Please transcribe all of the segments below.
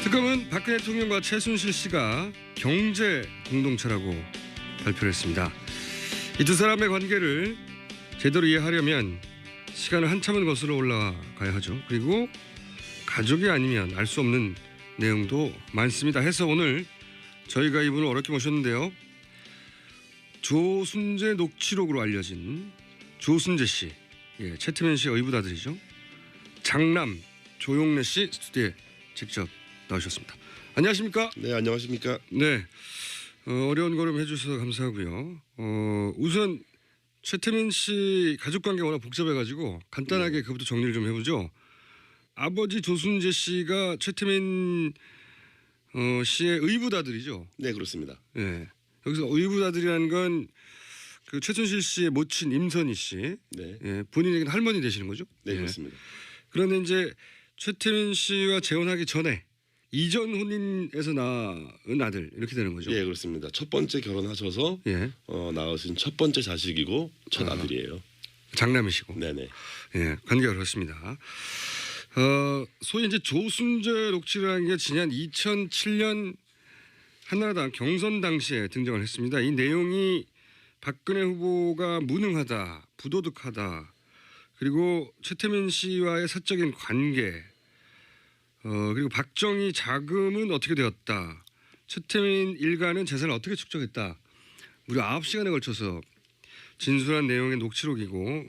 특검은 박근혜 대통령과 최순실 씨가 경제 공동체라고 발표를 했습니다. 이 두 사람의 관계를 제대로 이해하려면 시간을 한참을 거슬러 올라가야 하죠. 그리고 가족이 아니면 알 수 없는 내용도 많습니다. 해서 오늘 저희가 이분을 어렵게 모셨는데요. 조순재 녹취록으로 알려진 조순재 씨, 최태민 씨의 의붓아들이죠. 장남 조용래 씨 스튜디오에 직접 나오셨습니다. 안녕하십니까? 네, 안녕하십니까? 네, 어려운 걸음 해주셔서 감사하고요. 우선 최태민 씨 가족관계 워낙 복잡해가지고 간단하게 그것부터 정리를 좀 해보죠. 아버지 조순재 씨가 최태민 씨의 의붓아들이죠. 네, 그렇습니다. 네, 여기서 의붓아들이라는 건 그 최순실 씨의 모친 임선희 씨, 네, 본인에게는 할머니 되시는 거죠? 네, 그렇습니다. 그런데 이제 최태민 씨와 재혼하기 전에 이전 혼인에서 낳은 아들 이렇게 되는 거죠. 예, 그렇습니다. 첫 번째 결혼하셔서 낳으신 첫 번째 자식이고 첫 아들이에요. 장남이시고. 네네. 관계가 그렇습니다. 소위 이제 조순재 녹취라는 게 지난 2007년 한나라당 경선 당시에 등장을 했습니다. 이 내용이 박근혜 후보가 무능하다, 부도덕하다, 그리고 최태민 씨와의 사적인 관계, 그리고 박정희 자금은 어떻게 되었다, 최태민 일가는 재산을 어떻게 축적했다, 무려 9시간에 걸쳐서 진술한 내용의 녹취록이고,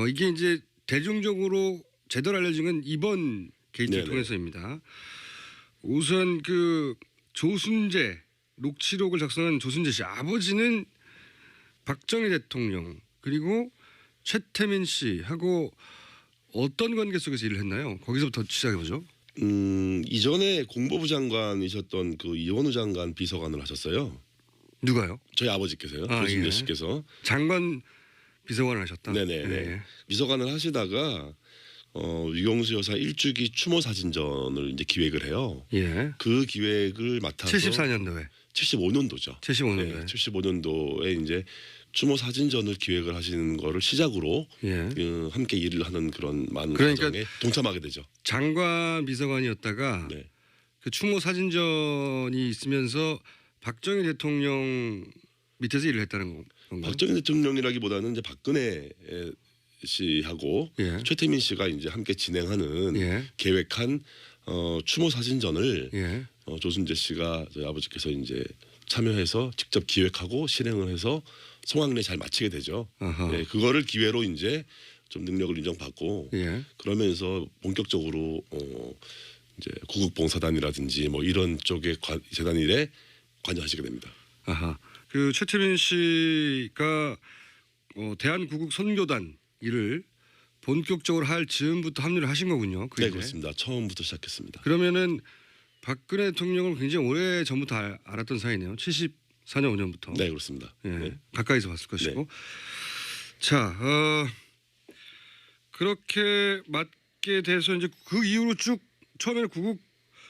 이게 이제 대중적으로 제대로 알려진 건 이번 게이트를 통해서입니다. 우선 그 조순재 녹취록을 작성한 조순재 씨 아버지는 박정희 대통령 그리고 최태민 씨하고 어떤 관계 속에서 일을 했나요? 거기서부터 시작해보죠. 이전에 공보부 장관이셨던 그 이원우 장관 비서관을 하셨어요. 누가요? 저희 아버지께서요. 조순재 씨께서. 장관 비서관을 하셨다. 네네. 네. 비서관을 하시다가 유경수 여사 1주기 추모 사진전을 이제 기획을 해요. 그 기획을 맡아서 74년도에. 75년도죠. 75년도에. 네, 75년도에 이제 추모 사진전을 기획을 하시는 거를 시작으로 함께 일을 하는 그런 많은 과정에 동참하게 되죠. 장관 비서관이었다가 그 추모 사진전이 있으면서 박정희 대통령 밑에서 일을 했다는 건가요? 박정희 대통령이라기보다는 이제 박근혜 씨하고 최태민 씨가 이제 함께 진행하는 계획한 추모 사진전을 조순재 씨가 저희 아버지께서 이제 참여해서 직접 기획하고 실행을 해서 성황리에 잘 마치게 되죠. 그거를 기회로 이제 좀 능력을 인정받고 그러면서 본격적으로 이제 구국봉사단이라든지 뭐 이런 쪽의 재단 일에 관여하시게 됩니다. 그 최태민 씨가 대한구국선교단 일을 본격적으로 할 즈음부터 합류를 하신 거군요. 네, 그렇습니다. 처음부터 시작했습니다. 그러면은 박근혜 대통령을 굉장히 오래 전부터 알았던 사이네요. 74년 5년부터. 네, 그렇습니다. 가까이서 봤을 것이고. 자, 그렇게 맡게 돼서 이제 그 이후로 쭉 처음에는 구국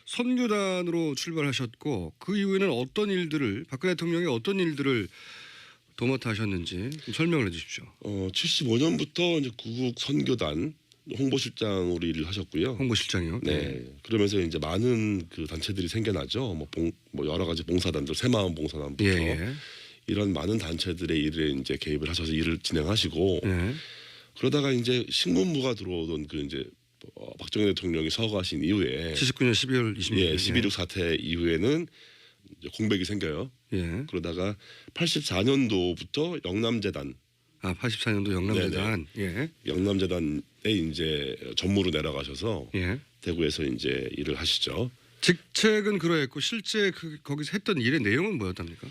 선교단으로 출발하셨고 그 이후에는 어떤 일들을 박근혜 대통령이 어떤 일들을 도맡아 하셨는지 좀 설명을 해주십시오. 75년부터 이제 구국 선교단 홍보실장으로 일을 하셨고요. 홍보실장이요? 네. 그러면서 이제 많은 그 단체들이 생겨나죠. 뭐 여러 가지 봉사단들, 새마을 봉사단부터 이런 많은 단체들의 일에 이제 개입을 하셔서 일을 진행하시고 그러다가 이제 신군부가 들어오던 그 이제 박정희 대통령이 서거하신 이후에 79년 12월 26일 12.6 사태 이후에는 이제 공백이 생겨요. 그러다가 84년도부터 영남재단 84년도 영남재단 영남재단에 이제 전무로 내려가셔서 대구에서 이제 일을 하시죠. 직책은 그러했고 실제 거기서 했던 일의 내용은 뭐였답니까?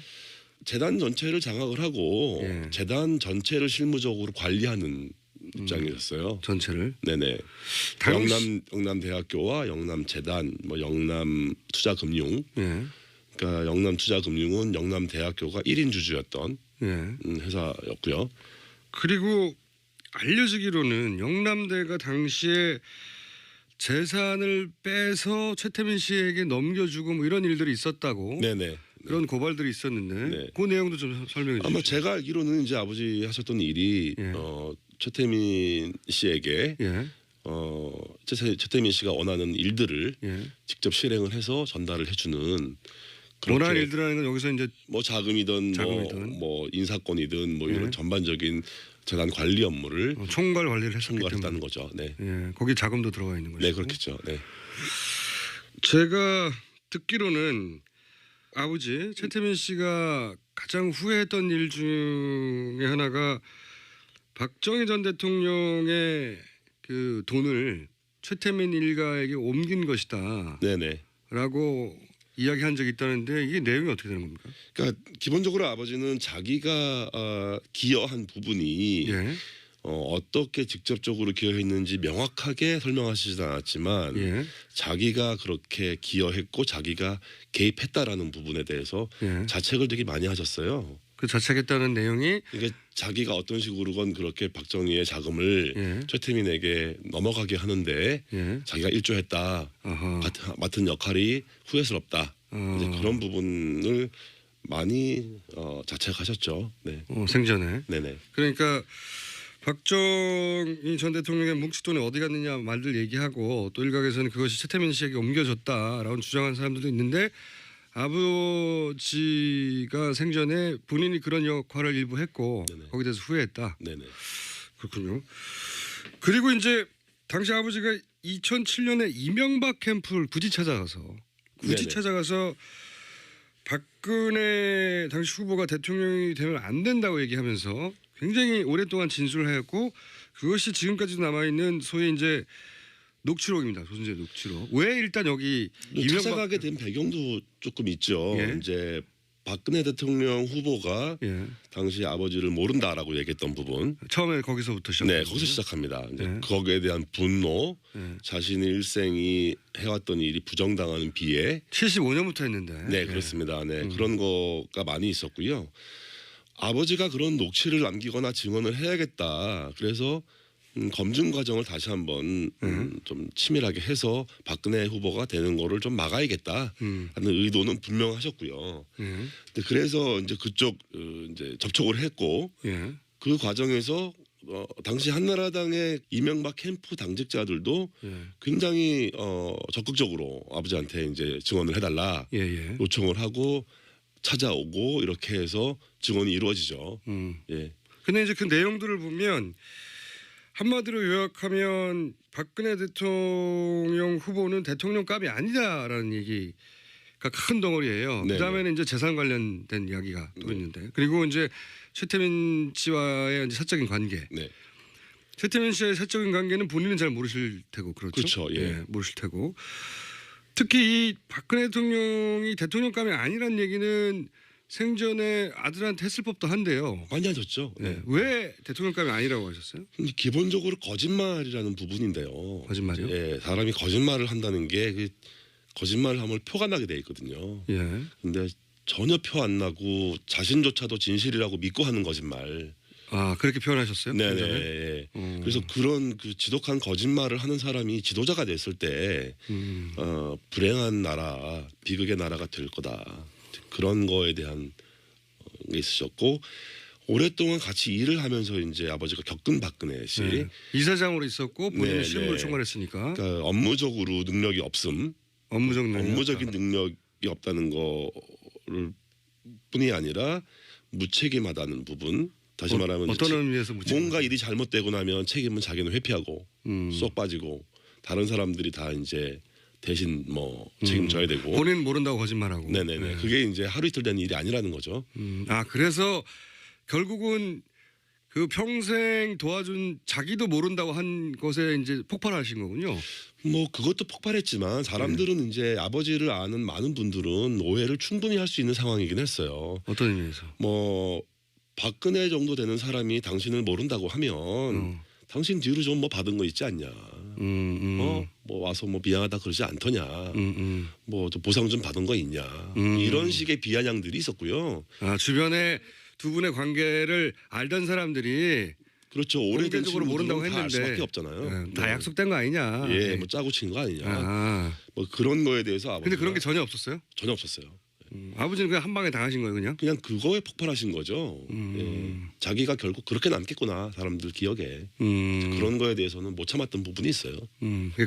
재단 전체를 장악을 하고 재단 전체를 실무적으로 관리하는 입장이셨어요. 전체를. 네네. 영남대학교와 영남재단, 뭐 영남투자금융. 그러니까 영남투자금융은 영남대학교가 1인 주주였던 회사였고요. 그리고 알려지기로는 영남대가 당시에 재산을 빼서 최태민 씨에게 넘겨주고 뭐 이런 일들이 있었다고. 그런 고발들이 있었는데 그 내용도 좀 설명해 주시죠. 아마 제가 알기로는 이제 아버지 하셨던 일이 최태민 씨에게 최태민 씨가 원하는 일들을 직접 실행을 해서 전달을 해주는. 원하는 일들이라는 건 여기서 이제 뭐 자금이든 뭐 인사권이든 뭐 이런 전반적인 재단 관리 업무를 총괄 관리를 총괄했다는 거죠. 네. 거기 자금도 들어가 있는 거죠. 네, 그렇겠죠. 네. 제가 듣기로는 아버지 최태민 씨가 가장 후회했던 일 중에 하나가 박정희 전 대통령의 그 돈을 최태민 일가에게 옮긴 것이다. 네네. 라고 이야기한 적이 있다는데 이게 내용이 어떻게 되는 겁니까? 그러니까 기본적으로 아버지는 자기가 기여한 부분이 어떻게 직접적으로 기여했는지 명확하게 설명하시지 않았지만 자기가 그렇게 기여했고 자기가 개입했다라는 부분에 대해서 자책을 되게 많이 하셨어요. 그 자책했다는 내용이 이게 자기가 어떤 식으로건 그렇게 박정희의 자금을 최태민에게 넘어가게 하는데 자기가 일조했다. 맡은 역할이 후회스럽다. 이제 그런 부분을 많이 자책하셨죠. 네. 생전에. 네네. 그러니까 박정희 전 대통령의 뭉칫돈이 어디 갔느냐 말들 얘기하고 또 일각에서는 그것이 최태민 씨에게 옮겨졌다라고 주장하는 사람들도 있는데 아버지가 생전에 본인이 그런 역할을 일부 했고 거기에 대해서 후회했다. 네네. 그렇군요. 그리고 이제 당시 아버지가 2007년에 이명박 캠프를 굳이 찾아가서 박근혜 당시 후보가 대통령이 되면 안 된다고 얘기하면서 굉장히 오랫동안 진술을 했고 그것이 지금까지도 남아있는 소위 이제 녹취록입니다. 조선제 녹취록. 왜 일단 여기 찾아가게 된 배경도 조금 있죠. 이제 박근혜 대통령 후보가 당시 아버지를 모른다라고 얘기했던 부분. 처음에 거기서부터 네, 거기서 시작합니다. 이제 거기에 대한 분노, 자신의 일생이 해왔던 일이 부정당하는 비애. 75년부터 했는데. 네, 그렇습니다. 네, 그런 거가 많이 있었고요. 아버지가 그런 녹취를 남기거나 증언을 해야겠다. 그래서 검증 과정을 다시 한번 좀 치밀하게 해서 박근혜 후보가 되는 거를 좀 막아야겠다 하는 의도는 분명하셨고요. 그래서 이제 그쪽 이제 접촉을 했고 그 과정에서 당시 한나라당의 이명박 캠프 당직자들도 굉장히 적극적으로 아버지한테 이제 증언을 해달라 요청을 하고 찾아오고 이렇게 해서 증언이 이루어지죠. 근데 이제 그 내용들을 보면 한마디로 요약하면 박근혜 대통령 후보는 대통령감이 아니다라는 얘기가 큰 덩어리예요. 그다음에는 이제 재산 관련된 이야기가 또 있는데 그리고 이제 최태민 씨와의 이제 사적인 관계. 최태민 씨와의 사적인 관계는 본인은 잘 모르실 테고 그렇죠. 모르실 테고 특히 이 박근혜 대통령이 대통령감이 아니란 얘기는 생전에 아들한테 했을 법도 한데요. 많이 하셨죠. 왜 대통령감이 아니라고 하셨어요? 기본적으로 거짓말이라는 부분인데요. 거짓말이요? 사람이 거짓말을 한다는 게 그 거짓말을 하면 표가 나게 돼 있거든요. 근데 전혀 표 안 나고 자신조차도 진실이라고 믿고 하는 거짓말. 아, 그렇게 표현하셨어요? 네네. 그래서 그런 그 지독한 거짓말을 하는 사람이 지도자가 됐을 때 불행한 나라, 비극의 나라가 될 거다. 그런 거에 대한 게 있으셨고 오랫동안 같이 일을 하면서 이제 아버지가 겪은 박근혜 씨 이사장으로 있었고 본인은 실무를 총괄했으니까 그러니까 업무적으로 능력이 없음, 업무적인 능력이 없다는 거를 뿐이 아니라 무책임하다는 부분. 다시 말하면 어떤 의미에서 뭔가 일이 잘못되고 나면 책임은 자기는 회피하고 쏙 빠지고 다른 사람들이 다 이제 대신 뭐 책임져야 되고 본인 모른다고 거짓말하고. 네네네. 그게 이제 하루 이틀 된 일이 아니라는 거죠. 아 그래서 결국은 그 평생 도와준 자기도 모른다고 한 것에 이제 폭발하신 거군요. 뭐 그것도 폭발했지만 사람들은 이제 아버지를 아는 많은 분들은 오해를 충분히 할 수 있는 상황이긴 했어요. 어떤 의미에서? 뭐 박근혜 정도 되는 사람이 당신을 모른다고 하면 당신 뒤로 좀 뭐 받은 거 있지 않냐. 뭐 와서 뭐 미안하다 그러지 않더냐. 뭐 보상 좀 받은 거 있냐. 이런 식의 비아냥들이 있었고요. 아 주변에 두 분의 관계를 알던 사람들이 그렇죠. 오래된 친구들은 모른다고 다 알 했는데 수밖에 없잖아요. 다 약속된 거 아니냐. 뭐 짜고 친 거 아니냐. 뭐 그런 거에 대해서 아버지가 근데 그런 게 전혀 없었어요? 전혀 없었어요. 아버지는 그냥 한 방에 당하신 거예요, 그냥? 그냥 그거에 폭발하신 거죠. 예. 자기가 결국 그렇게 남겠구나 사람들 기억에. 그런 거에 대해서는 못 참았던 부분이 있어요.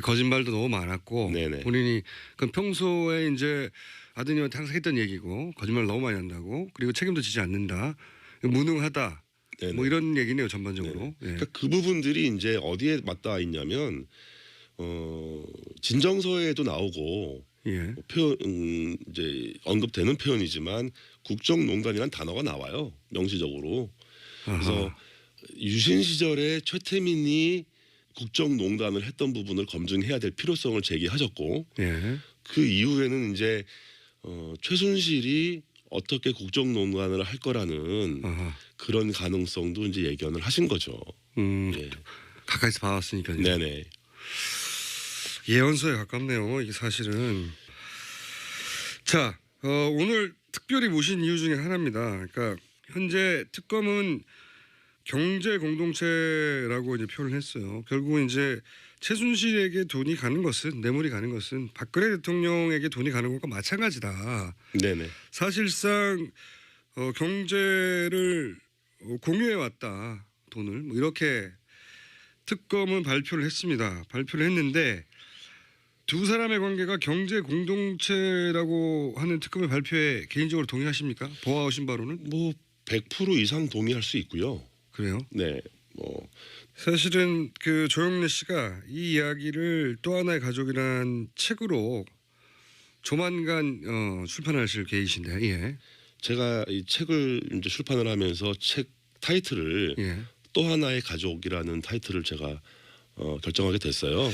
거짓말도 너무 많았고 네네. 본인이 그 평소에 이제 아드님한테 항상 했던 얘기고 거짓말 너무 많이 한다고 그리고 책임도 지지 않는다, 무능하다. 네네. 뭐 이런 얘기네요 전반적으로. 예. 그러니까 그 부분들이 이제 어디에 맞닿아 있냐면 진정서에도 나오고 예. 표현 이제 언급되는 표현이지만 국정농단이란 단어가 나와요 명시적으로. 그래서 아하. 유신 시절에 최태민이 국정농단을 했던 부분을 검증해야 될 필요성을 제기하셨고 예. 그 이후에는 이제 최순실이 어떻게 국정농단을 할 거라는 아하. 그런 가능성도 이제 예견을 하신 거죠. 예. 가까이서 봐왔으니까요. 네네. 예언서에 가깝네요. 이게 사실은. 자, 오늘 특별히 모신 이유 중에 하나입니다. 그러니까 현재 특검은 경제 공동체라고 이제 표현을 했어요. 결국은 이제 최순실에게 돈이 가는 것은, 뇌물이 가는 것은 박근혜 대통령에게 돈이 가는 것과 마찬가지다. 네네. 사실상 경제를 공유해 왔다, 돈을. 뭐 이렇게 특검은 발표를 했습니다. 발표를 했는데 두 사람의 관계가 경제 공동체라고 하는 특검의 발표에 개인적으로 동의하십니까? 보아오신 바로는? 뭐 100% 이상 동의할 수 있고요. 그래요? 네. 뭐 사실은 그 조영래 씨가 이 이야기를 또 하나의 가족이란 책으로 조만간 출판하실 계획이신데, 예. 제가 이 책을 이제 출판을 하면서 책 타이틀을 예. 또 하나의 가족이라는 타이틀을 제가 결정하게 됐어요.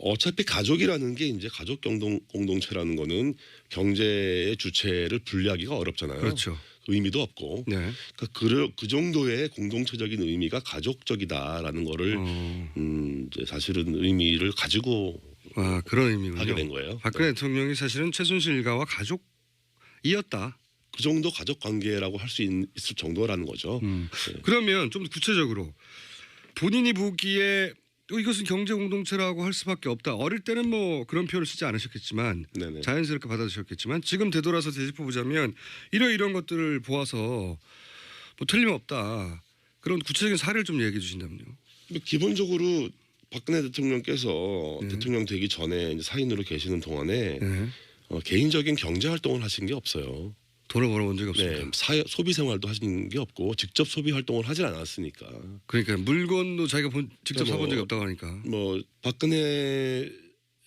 어차피 가족이라는 게 이제 가족 공동체라는 거는 경제의 주체를 분리하기가 어렵잖아요. 그렇죠. 의미도 없고. 네. 그러니까 그 정도의 공동체적인 의미가 가족적이다라는 거를 이제 사실은 의미를 가지고 그런 의미군요. 하게 된 거예요. 박근혜 네. 대통령이 사실은 최순실 일가와 가족이었다. 그 정도 가족 관계라고 할 수 있을 정도라는 거죠. 네. 그러면 좀 구체적으로 본인이 보기에 이것은 경제 공동체라고 할 수밖에 없다. 어릴 때는 뭐 그런 표현을 쓰지 않으셨겠지만 네네. 자연스럽게 받아들였겠지만 지금 되돌아서 되짚어보자면 이런 것들을 보아서 뭐 틀림없다. 그런 구체적인 사례를 좀 얘기해 주신다면요. 기본적으로 박근혜 대통령께서 대통령 되기 전에 이제 사인으로 계시는 동안에 개인적인 경제 활동을 하신 게 없어요. 돈을 벌어본 적이 없습니다. 네, 소비 생활도 하신 게 없고 직접 소비 활동을 하질 않았으니까. 그러니까 물건도 자기가 직접 사본 적이 없다고 하니까. 뭐 박근혜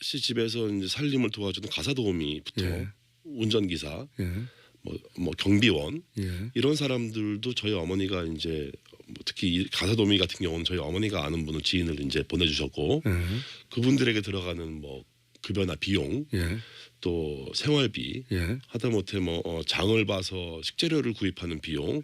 씨 집에서 이제 살림을 도와주는 가사 도우미부터 운전기사, 뭐 경비원 이런 사람들도 저희 어머니가 이제 뭐 특히 이 가사 도우미 같은 경우는 저희 어머니가 아는 분을 지인을 이제 보내주셨고 그분들에게 들어가는 뭐 급여나 비용. 또 생활비, 하다못해 뭐 장을 봐서 식재료를 구입하는 비용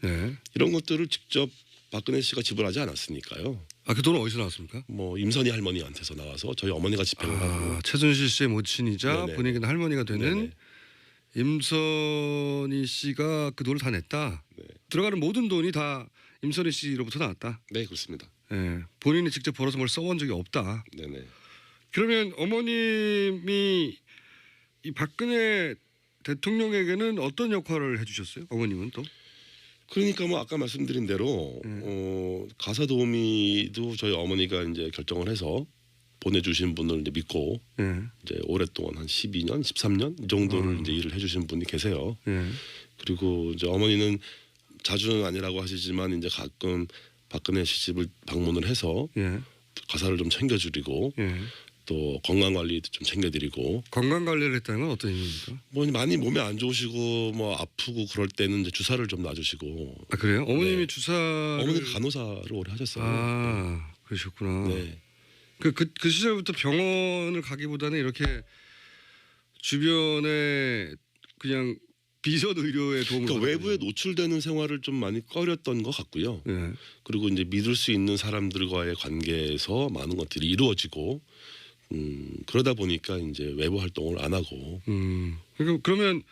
이런 것들을 직접 박근혜 씨가 지불하지 않았으니까요. 그 돈은 어디서 나왔습니까? 뭐 임선희 할머니한테서 나와서 저희 어머니가 집행을 하고. 최순실 씨의 모친이자 본인에게 할머니가 되는 네네. 임선희 씨가 그 돈을 다 냈다. 들어가는 모든 돈이 다 임선희 씨로부터 나왔다. 네, 그렇습니다. 본인이 직접 벌어서 뭘 써본 적이 없다. 네네. 그러면 어머님이 이 박근혜 대통령에게는 어떤 역할을 해주셨어요? 어머님은 또? 그러니까 뭐 아까 말씀드린 대로 가사 도우미도 저희 어머니가 이제 결정을 해서 보내주신 분을 이제 믿고 이제 오랫동안 한 12년, 13년 이 정도를 이제 일을 해주신 분이 계세요. 그리고 이제 어머니는 자주는 아니라고 하시지만 이제 가끔 박근혜 씨 집을 방문을 해서 가사를 좀 챙겨드리고. 또 건강 관리도 좀 챙겨드리고. 건강 관리를 했다는 건 어떤 의미입니까? 뭐 많이 몸이 안 좋으시고 뭐 아프고 그럴 때는 이제 주사를 좀 놔주시고. 그래요? 어머님이 주사를. 어머니가 간호사를 오래 하셨어요. 그러셨구나. 네. 그 시절부터 병원을 가기보다는 이렇게 주변에 그냥 비선 의료에 도움을. 그러니까 외부에 노출되는 생활을 좀 많이 꺼렸던 것 같고요. 그리고 이제 믿을 수 있는 사람들과의 관계에서 많은 것들이 이루어지고. 그러다 보니까 이제 외부 활동을 안 하고. 그러면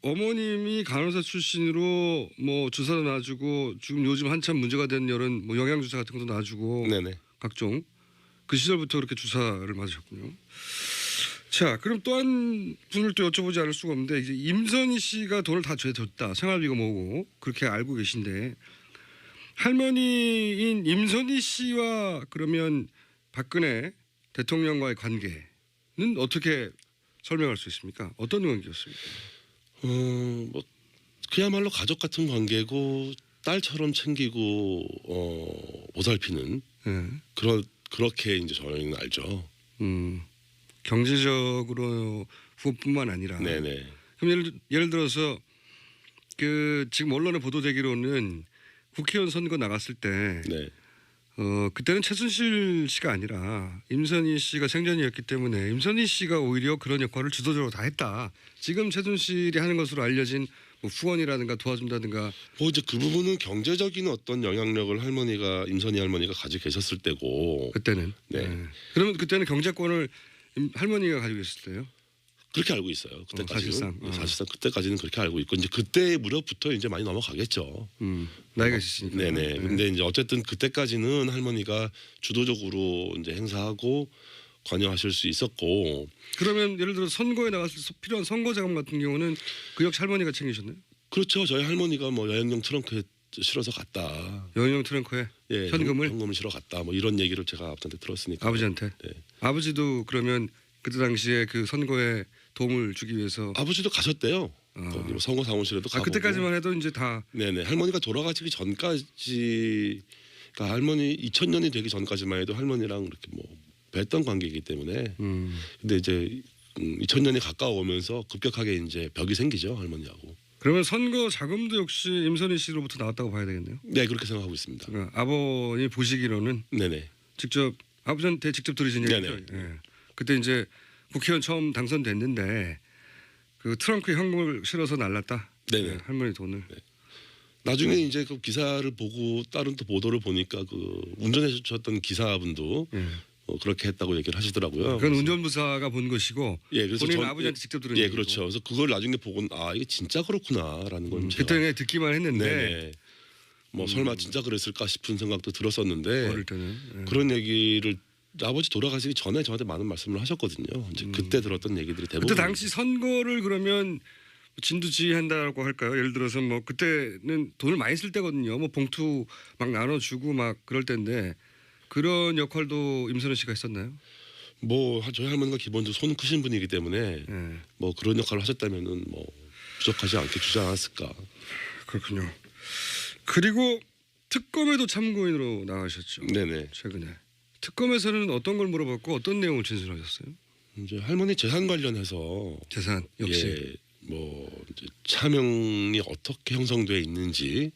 어머님이 간호사 출신으로 뭐 주사도 놔주고 지금 요즘 한참 문제가 된 이런 뭐 영양 주사 같은 것도 놔주고. 각종 그 시절부터 그렇게 주사를 맞으셨군요. 자, 그럼 또 한 분을 또 여쭤보지 않을 수가 없는데 이제 임선희 씨가 돈을 다 줬다. 생활비가 뭐고 그렇게 알고 계신데 할머니인 임선희 씨와 그러면 박근혜 대통령과의 관계는 어떻게 설명할 수 있습니까? 어떤 관계였습니까? 뭐 그야말로 가족 같은 관계고 딸처럼 챙기고 보살피는 그렇게 이제 저희는 알죠. 경제적으로 후원뿐만 아니라. 네네. 그럼 예를 들어서 그 지금 언론에 보도되기로는 국회의원 선거 나갔을 때 네. 그때는 최순실 씨가 아니라 임선희 씨가 생전이었기 때문에 임선희 씨가 오히려 그런 역할을 주도적으로 다 했다. 지금 최순실이 하는 것으로 알려진 뭐 후원이라든가 도와준다든가. 뭐 이제 그 부분은 경제적인 어떤 영향력을 임선희 할머니가 가지고 계셨을 때고. 그때는. 네. 그러면 그때는 경제권을 할머니가 가지고 있을 때요? 그렇게 알고 있어요. 그때까지는. 사실상 그때까지는 그렇게 알고 있고 이제 그때 무렵부터 이제 많이 넘어가겠죠. 나이가 있으시니까. 네네. 근데 이제 어쨌든 그때까지는 할머니가 주도적으로 이제 행사하고 관여하실 수 있었고. 그러면 예를 들어 선거에 나갔을 때 필요한 선거 자금 같은 경우는 그 역시 할머니가 챙기셨나요? 그렇죠. 저희 할머니가 뭐 여행용 트렁크에 실어서 갔다. 여행용 트렁크에 예, 현금을 실어 갔다. 뭐 이런 얘기를 제가 아버지한테 들었으니까. 아버지한테. 네. 아버지도 그러면 그때 당시에 그 선거에 도움을 주기 위해서. 아버지도 가셨대요. 거기 뭐 선거 사무실에도 가보고. 그때까지만 해도 이제 다. 네네. 할머니가 돌아가시기 전까지, 그러니까 할머니 2000년이 되기 전까지만 해도 할머니랑 이렇게 뭐 뵀던 관계이기 때문에. 근데 이제 2000년이 가까워오면서 급격하게 이제 벽이 생기죠, 할머니하고. 그러면 선거 자금도 역시 임선희 씨로부터 나왔다고 봐야 되겠네요. 네, 그렇게 생각하고 있습니다. 그러니까 아버님 보시기로는. 네네. 직접 아버지한테 직접 들으신 얘기죠. 네. 그때 이제 국회의원 처음 당선됐는데 그 트렁크에 현금을 실어서 날랐다. 네네. 할머니 돈을. 네. 나중에 이제 그 기사를 보고 다른 또 보도를 보니까 그 운전해 주셨던 기사분도 그렇게 했다고 얘기를 하시더라고요. 그건 운전부사가 본 것이고. 예, 그래서 본인 아버지한테 직접 들은. 예, 그렇죠. 그래서 그걸 나중에 보고 이게 진짜 그렇구나라는 걸 그때 그냥 듣기만 했는데. 네네. 뭐 설마 진짜 그랬을까 싶은 생각도 들었었는데. 어릴 때는. 그런 얘기를 아버지 돌아가시기 전에 저한테 많은 말씀을 하셨거든요. 이제 그때 들었던 얘기들이 대부분. 그때 당시 선거를 그러면 진두지휘한다고 할까요? 예를 들어서 뭐 그때는 돈을 많이 쓸 때거든요. 뭐 봉투 막 나눠주고 막 그럴 때인데 그런 역할도 임선희 씨가 했었나요? 뭐 저희 할머니가 기본적으로 손 크신 분이기 때문에 뭐 그런 역할을 하셨다면은 뭐 부족하지 않게 주지 않았을까. 그렇군요. 그리고 특검에도 참고인으로 나가셨죠. 네네. 최근에 특검에서는 어떤 걸 물어봤고 어떤 내용을 진술하셨어요? 이제 할머니 재산 관련해서. 재산 역시. 예, 뭐 이제 차명이 어떻게 형성돼 있는지,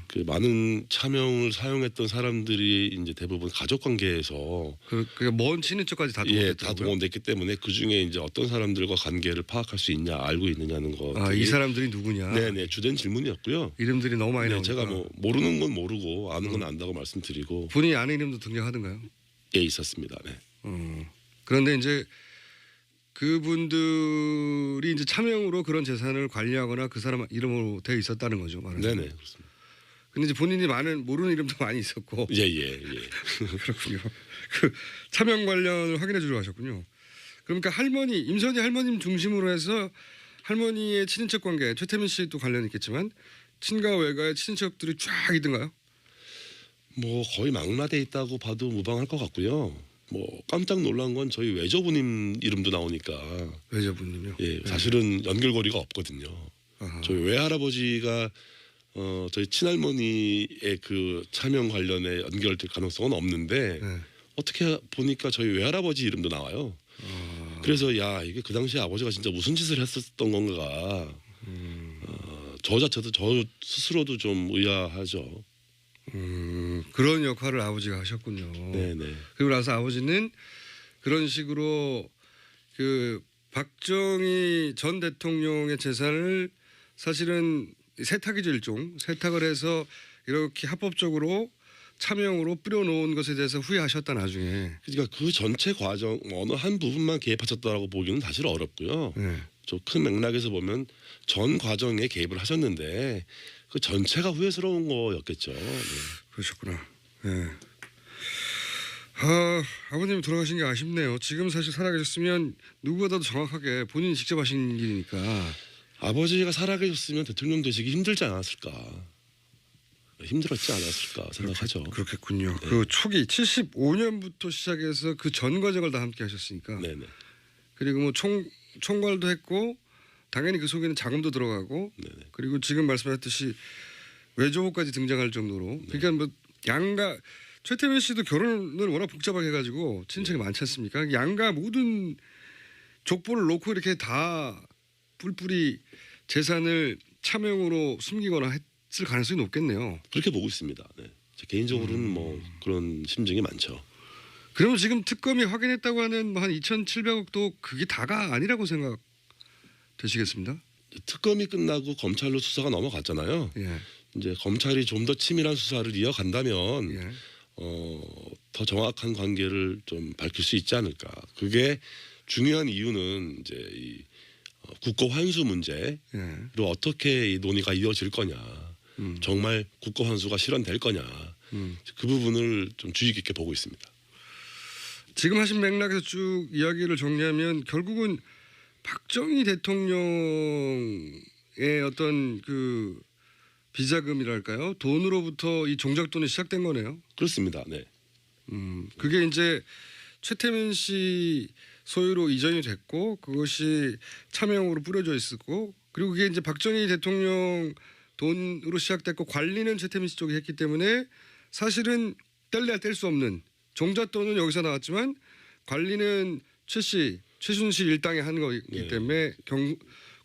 그 많은 차명을 사용했던 사람들이 이제 대부분 가족 관계에서 그러니까 먼 친인척까지 다 동원됐다고요? 다 동원됐기 때문에 그 중에 이제 어떤 사람들과 관계를 파악할 수 있냐, 알고 있느냐는 거. 이 사람들이 누구냐? 네네, 주된 질문이었고요. 이름들이 너무 많이 나오니까. 제가 뭐 모르는 건 모르고 아는 건 안다고 말씀드리고. 본인이 아는 이름도 등장하던가요? 예, 있었습니다. 네. 그런데 이제 그분들이 이제 차명으로 그런 재산을 관리하거나 그 사람 이름으로 되어 있었다는 거죠, 말하자면. 네네, 그렇습니다. 근데 이제 본인이 모르는 이름도 많이 있었고. 예. 그렇군요. 그 차명 관련을 확인해 주려고 하셨군요. 그러니까 임선희 할머님 중심으로 해서 할머니의 친인척 관계, 최태민 씨도 관련이 있겠지만 친가 외가의 친인척들이 쫙 있던가요? 뭐 거의 망라돼 있다고 봐도 무방할 것 같고요. 뭐 깜짝 놀란 건 저희 외조부님 이름도 나오니까. 외조부님요? 예, 사실은 연결고리가 없거든요. 저희 외할아버지가 저희 친할머니의 그 차명 관련에 연결될 가능성은 없는데 어떻게 보니까 저희 외할아버지 이름도 나와요. 그래서 이게 그 당시에 아버지가 진짜 무슨 짓을 했었던 건가. 저 스스로도 좀 의아하죠. 그런 역할을 아버지가 하셨군요. 네네. 그리고 나서 아버지는 그런 식으로 그 박정희 전 대통령의 재산을 사실은 세탁이죠, 일종 세탁을 해서 이렇게 합법적으로 차명으로 뿌려놓은 것에 대해서 후회하셨다 나중에. 그러니까 그 전체 과정 어느 한 부분만 개입하셨다라고 보기는 사실 어렵고요. 좀 큰 맥락에서 보면 전 과정에 개입을 하셨는데 그 전체가 후회스러운 거였겠죠. 네. 그러셨구나. 네. 아버님이 돌아가신 게 아쉽네요. 지금 사실 살아계셨으면 누구보다도 정확하게 본인이 직접 하신 일이니까. 아버지가 살아계셨으면 대통령 되시기 힘들지 않았을까. 힘들었지 않았을까 생각하죠. 그렇겠군요. 네. 그 초기 75년부터 시작해서 그 전 과정을 다 함께 하셨으니까. 네네. 그리고 뭐 총괄도 했고 당연히 그 속에는 자금도 들어가고 네네. 그리고 지금 말씀하셨듯이 외조부까지 등장할 정도로 네. 그러니까 뭐 양가 최태민 씨도 결혼을 워낙 복잡하게 해가지고 친척이 많지 않습니까? 양가 모든 족보를 놓고 이렇게 다 뿔뿔이 재산을 차명으로 숨기거나 했을 가능성이 높겠네요. 그렇게 보고 있습니다. 네. 제 개인적으로는 뭐 그런 심증이 많죠. 그러면 지금 특검이 확인했다고 하는 한 2,700억도 그게 다가 아니라고 생각되시겠습니다? 특검이 끝나고 검찰로 수사가 넘어갔잖아요. 예. 이제 검찰이 좀 더 치밀한 수사를 이어간다면 예. 더 정확한 관계를 좀 밝힐 수 있지 않을까. 그게 중요한 이유는 이제 이 국고 환수 문제로 예. 어떻게 이 논의가 이어질 거냐. 정말 국고 환수가 실현될 거냐. 그 부분을 좀 주의 깊게 보고 있습니다. 지금 하신 맥락에서 쭉 이야기를 정리하면 결국은 박정희 대통령의 어떤 그 비자금이랄까요? 돈으로부터 이 종잣돈이 시작된 거네요. 그렇습니다. 네. 그게 이제 최태민 씨 소유로 이전이 됐고 그것이 차명으로 뿌려져 있었고 그리고 그게 이제 박정희 대통령 돈으로 시작됐고 관리는 최태민 씨 쪽이 했기 때문에 사실은 뗄래야 뗄 수 없는 종잣돈은 여기서 나왔지만 관리는 최순실 일당이 한 거이기 때문에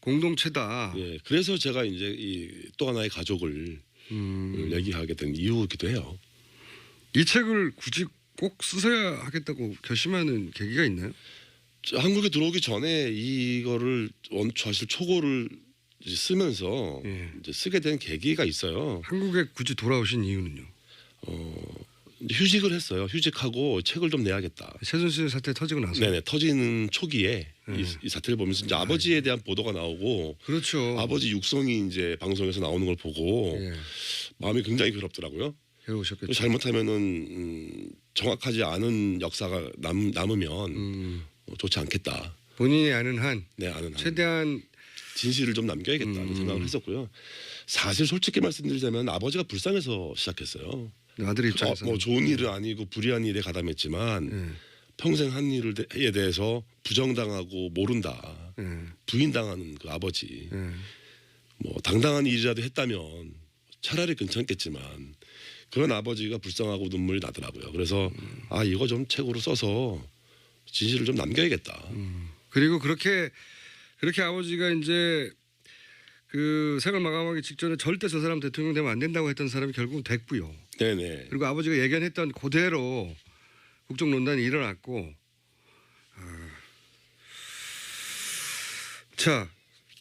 공동체다. 예, 그래서 제가 이제 이 또 하나의 가족을 얘기하게 된 이유이기도 해요. 이 책을 굳이 꼭 쓰셔야 하겠다고 결심하는 계기가 있나요? 한국에 들어오기 전에 이거를 사실 초고를 이제 쓰면서 이제 쓰게 된 계기가 있어요. 한국에 굳이 돌아오신 이유는요? 휴직을 했어요. 휴직하고 책을 좀 내야겠다. 최순실 사태 터지고 나서. 네네. 터지는 초기에 이 사태를 보면서 이제 아버지에 대한 보도가 나오고, 그렇죠. 아버지 육성이 이제 방송에서 나오는 걸 보고 마음이 굉장히 괴롭더라고요. 괴로우셨겠죠. 잘못하면은 정확하지 않은 역사가 남으면 좋지 않겠다. 본인이 아는 한, 아는 한 최대한 진실을 좀 남겨야겠다는 생각을 했었고요. 사실 솔직히 말씀드리자면 아버지가 불쌍해서 시작했어요. 아들 입장에서 뭐 좋은 일은 아니고 불의한 일에 가담했지만 평생 한 일에 대해서 부정당하고 모른다. 부인당하는 그 아버지. 뭐 당당한 일이라도 했다면 차라리 괜찮겠지만 그런 아버지가 불쌍하고 눈물이 나더라고요. 그래서 이거 좀 책으로 써서 진실을 좀 남겨야겠다. 그리고 그렇게 아버지가 이제 그 생을 마감하기 직전에 절대 저 사람 대통령 되면 안 된다고 했던 사람이 결국은 됐고요. 네네. 그리고 아버지가 예견했던 그대로 국정농단이 일어났고. 자,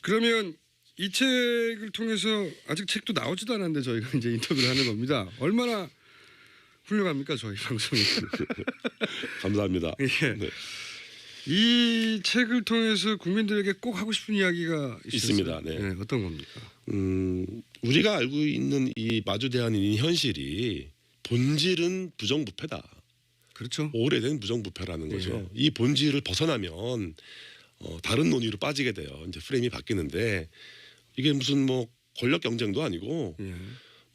그러면 이 책을 통해서 아직 책도 나오지도 않았는데 저희가 이제 인터뷰를 하는 겁니다. 얼마나 훌륭합니까 저희 방송이. 감사합니다. 예. 네. 이 책을 통해서 국민들에게 꼭 하고 싶은 이야기가 있습니다. 네. 어떤 겁니까? 우리가 알고 있는 이 마주대한인 이 현실이 본질은 부정부패다. 그렇죠. 오래된 부정부패라는 거죠. 이 본질을 벗어나면 다른 논의로 빠지게 돼요. 이제 프레임이 바뀌는데 이게 무슨 뭐 권력 경쟁도 아니고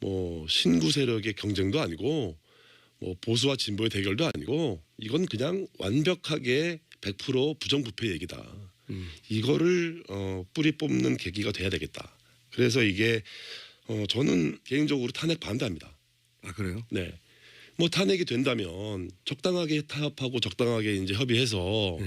뭐 신구 세력의 경쟁도 아니고 뭐 보수와 진보의 대결도 아니고 이건 그냥 완벽하게 100% 부정부패 얘기다. 이거를 뿌리 뽑는 계기가 돼야 되겠다. 그래서 이게 저는 개인적으로 탄핵 반대합니다. 아 그래요? 네. 뭐 탄핵이 된다면 적당하게 타협하고 적당하게 이제 협의해서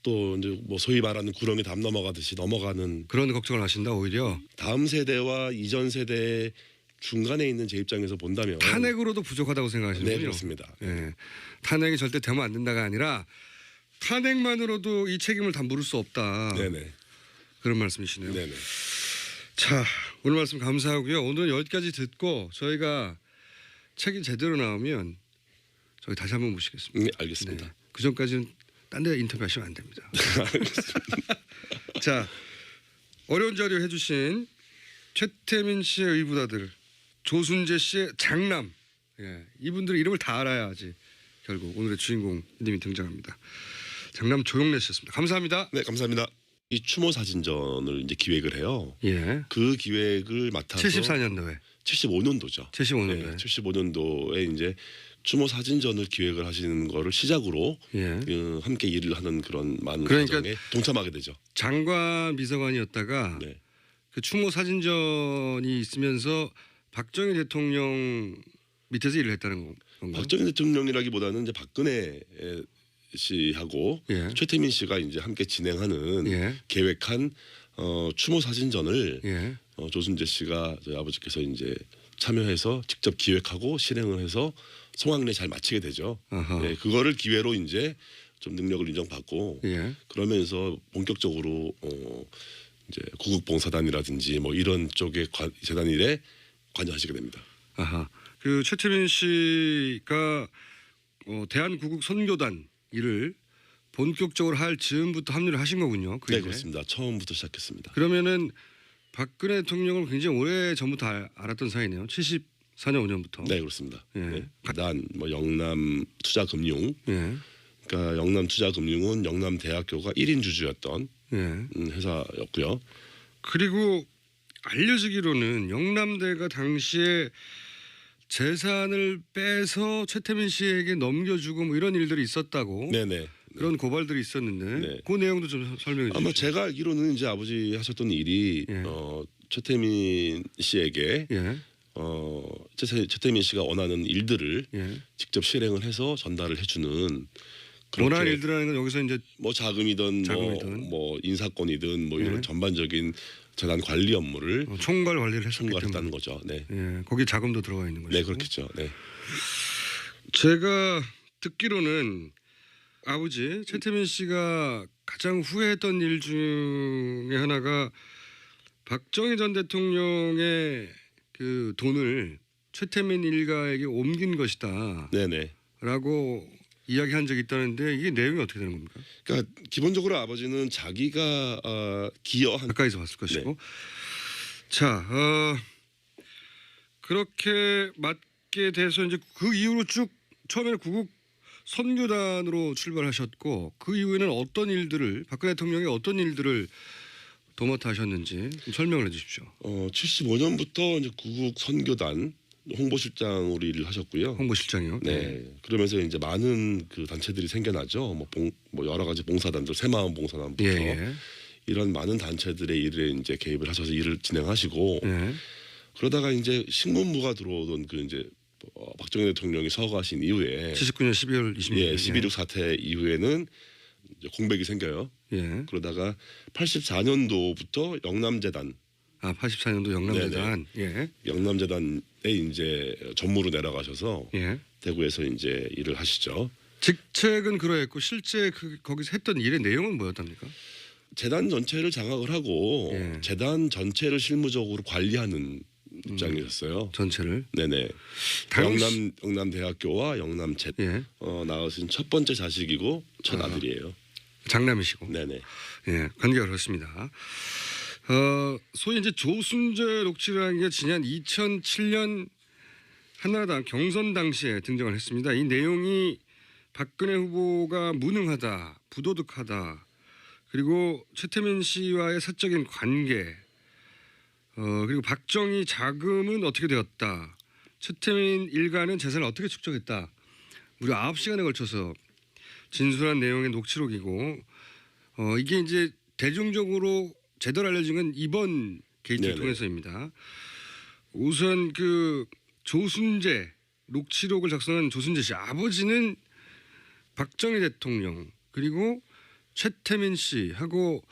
또 이제 뭐 소위 말하는 구렁이 담 넘어가듯이 넘어가는 그런 걱정을 하신다 오히려. 다음 세대와 이전 세대 중간에 있는 제 입장에서 본다면 탄핵으로도 부족하다고 생각하시는군요. 네, 그렇습니다. 네. 탄핵이 절대 되면 안 된다가 아니라 탄핵만으로도 이 책임을 다 물을 수 없다. 네네. 그런 말씀이시네요. 네네. 자, 오늘 말씀 감사하고요. 오늘 여기까지 듣고 저희가 책이 제대로 나오면 저희 다시 한번 모시겠습니다. 네, 알겠습니다. 네. 그 전까지는 딴 데 인터뷰하시면 안 됩니다. 자, 어려운 자료 해주신 최태민 씨의 의붓아들, 조순재 씨의 장남, 이분들 이름을 다 알아야지 결국 오늘의 주인공님이 등장합니다. 장남 조용래 씨였습니다. 감사합니다. 네, 감사합니다. 이 추모 사진전을 이제 기획을 해요. 예. 그 기획을 맡아서 74년도에 75년도죠. 75년도에 네, 75년도에 이제 추모 사진전을 기획을 하시는 거를 시작으로 예. 함께 일을 하는 그런 많은 그러니까 과정에 동참하게 되죠. 장관 비서관이었다가 네. 그 추모 사진전이 있으면서 박정희 대통령 밑에서 일을 했다는 건가요? 박정희 대통령이라기보다는 이제 박근혜 씨하고 예. 최태민 씨가 이제 함께 진행하는 예. 계획한 추모 사진전을 예. 조순재 씨가 저희 아버지께서 이제 참여해서 직접 기획하고 실행을 해서 성황리에 잘 마치게 되죠. 네, 그거를 기회로 이제 좀 능력을 인정받고 예. 그러면서 본격적으로 이제 구국봉사단이라든지 뭐 이런 쪽의 재단 일에 관여하시게 됩니다. 아하. 그 최태민 씨가 대한구국 선교단 일을 본격적으로 할 즈음부터 합류를 하신 거군요. 그 네, 일에. 그렇습니다. 처음부터 시작했습니다. 그러면은 박근혜 대통령을 굉장히 오래 전부터 알았던 사이네요. 74년 5년부터. 네, 그렇습니다. 예. 네. 난 뭐 영남 투자금융, 예. 그러니까 영남 투자금융은 영남 대학교가 1인 주주였던 예. 회사였고요. 그리고 알려지기로는 영남대가 당시에 재산을 빼서 최태민 씨에게 넘겨주고 뭐 이런 일들이 있었다고. 네네. 그런 고발들이 있었는데 네. 그 내용도 좀 설명해 주시죠. 아마 제가 알기로는 이제 아버지 하셨던 일이 예. 최태민 씨에게 예. 최태민 씨가 원하는 일들을 예. 직접 실행을 해서 전달을 해주는 원하는 일들이라는 건 여기서 이제 뭐 자금이든 뭐 인사권이든 뭐 이런 예. 전반적인 재단 관리 업무를 총괄 관리를 했었기 총괄했다는 때문에. 거죠. 네. 예. 거기 자금도 들어가 있는 거죠. 네, 그렇겠죠. 네. 제가 듣기로는 아버지 최태민 씨가 가장 후회했던 일 중에 하나가 박정희 전 대통령의 그 돈을 최태민 일가에게 옮긴 것이다. 네네. 라고 이야기한 적이 있다는데 이게 내용이 어떻게 되는 겁니까? 그러니까 기본적으로 아버지는 자기가 기여한 가까이서 봤을 것이고. 네. 자, 그렇게 맡게 돼서 이제 그 이후로 쭉 처음에는 구국 선교단으로 출발하셨고 그 이후에는 어떤 일들을 박근혜 대통령이 어떤 일들을 도맡아 하셨는지 좀 설명을 해주십시오. 75년부터 이제 구국 선교단 홍보실장으로 일을 하셨고요. 홍보실장이요. 네. 그러면서 이제 많은 그 단체들이 생겨나죠. 뭐 여러 가지 봉사단들, 새마을 봉사단부터 예. 이런 많은 단체들의 일에 이제 개입을 하셔서 일을 진행하시고 예. 그러다가 이제 신문부가 들어오던 그 이제 박정희 대통령이 서거하신 이후에 79년 12월 26일 예, 12.6 사태 이후에는 이제 공백이 생겨요. 예. 그러다가 84년도부터 영남재단 84년도 영남재단. 예. 영남재단에 이제 전무로 내려가셔서 예. 대구에서 이제 일을 하시죠. 직책은 그러했고 실제 거기서 했던 일의 내용은 뭐였답니까? 재단 전체를 장악을 하고 예. 재단 전체를 실무적으로 관리하는 입장이셨어요. 전체를. 네네. 영남대학교와 영남재 예. 낳으신 첫 번째 자식이고 첫 아들이에요. 장남이시고. 네네. 예, 관계가 그렇습니다. 소위 이제 조순재 녹취라는 게 지난 2007년 한나라당 경선 당시에 등장을 했습니다. 이 내용이 박근혜 후보가 무능하다, 부도덕하다, 그리고 최태민 씨와의 사적인 관계, 그리고 박정희 자금은 어떻게 되었다, 최태민 일가는 재산을 어떻게 축적했다, 무려 9시간에 걸쳐서 진술한 내용의 녹취록이고, 이게 이제 대중적으로 제대로 알려진 건 이번 게이트를 통해서입니다. 우선 그 조순재 녹취록을 작성한 조순재 씨 아버지는 박정희 대통령 그리고 최태민 씨하고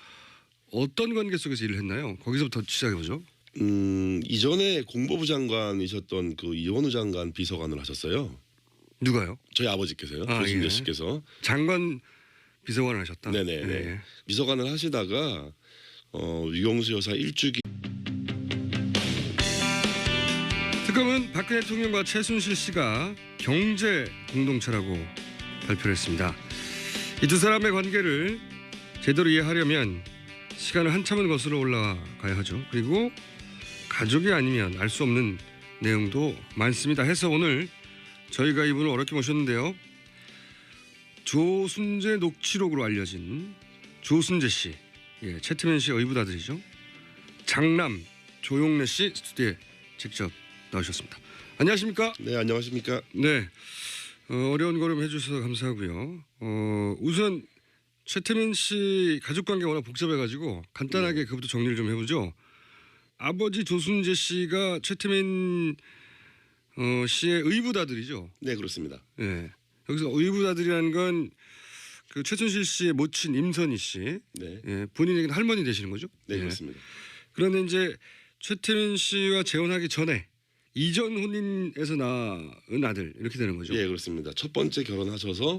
어떤 관계 속에서 일을 했나요? 거기서부터 시작해 보죠. 이전에 공보부 장관이셨던 그 이원우 장관 비서관을 하셨어요. 누가요? 저희 아버지께서요. 조순재 예. 씨께서. 장관 비서관을 하셨다. 네네. 네. 비서관을 하시다가 유경수 여사 일주기. 특검은 박근혜 대통령과 최순실 씨가 경제 공동체라고 발표를 했습니다. 이 두 사람의 관계를 제대로 이해하려면 시간을 한참은 거슬러 올라가야 하죠. 그리고 가족이 아니면 알 수 없는 내용도 많습니다. 해서 오늘 저희가 이분을 어렵게 모셨는데요. 조순재 녹취록으로 알려진 조순재 씨, 예, 최태민 씨의 의붓아들이죠. 장남 조용래 씨 스튜디오에 직접 나오셨습니다. 안녕하십니까? 네, 안녕하십니까? 네, 어려운 걸음 해주셔서 감사하고요. 우선 최태민 씨 가족관계가 워낙 복잡해가지고 간단하게 그것부터 정리를 좀 해보죠. 아버지 조순재 씨가 최태민 씨의 의붓아들이죠. 네, 그렇습니다. 네. 여기서 의붓아들이라는 건 그 최순실 씨의 모친 임선희 씨, 네, 예, 본인에게는 할머니 되시는 거죠? 네, 예. 그렇습니다. 그런데 이제 최태민 씨와 재혼하기 전에 이전 혼인에서 낳은 아들 이렇게 되는 거죠. 예, 그렇습니다. 첫 번째 결혼하셔서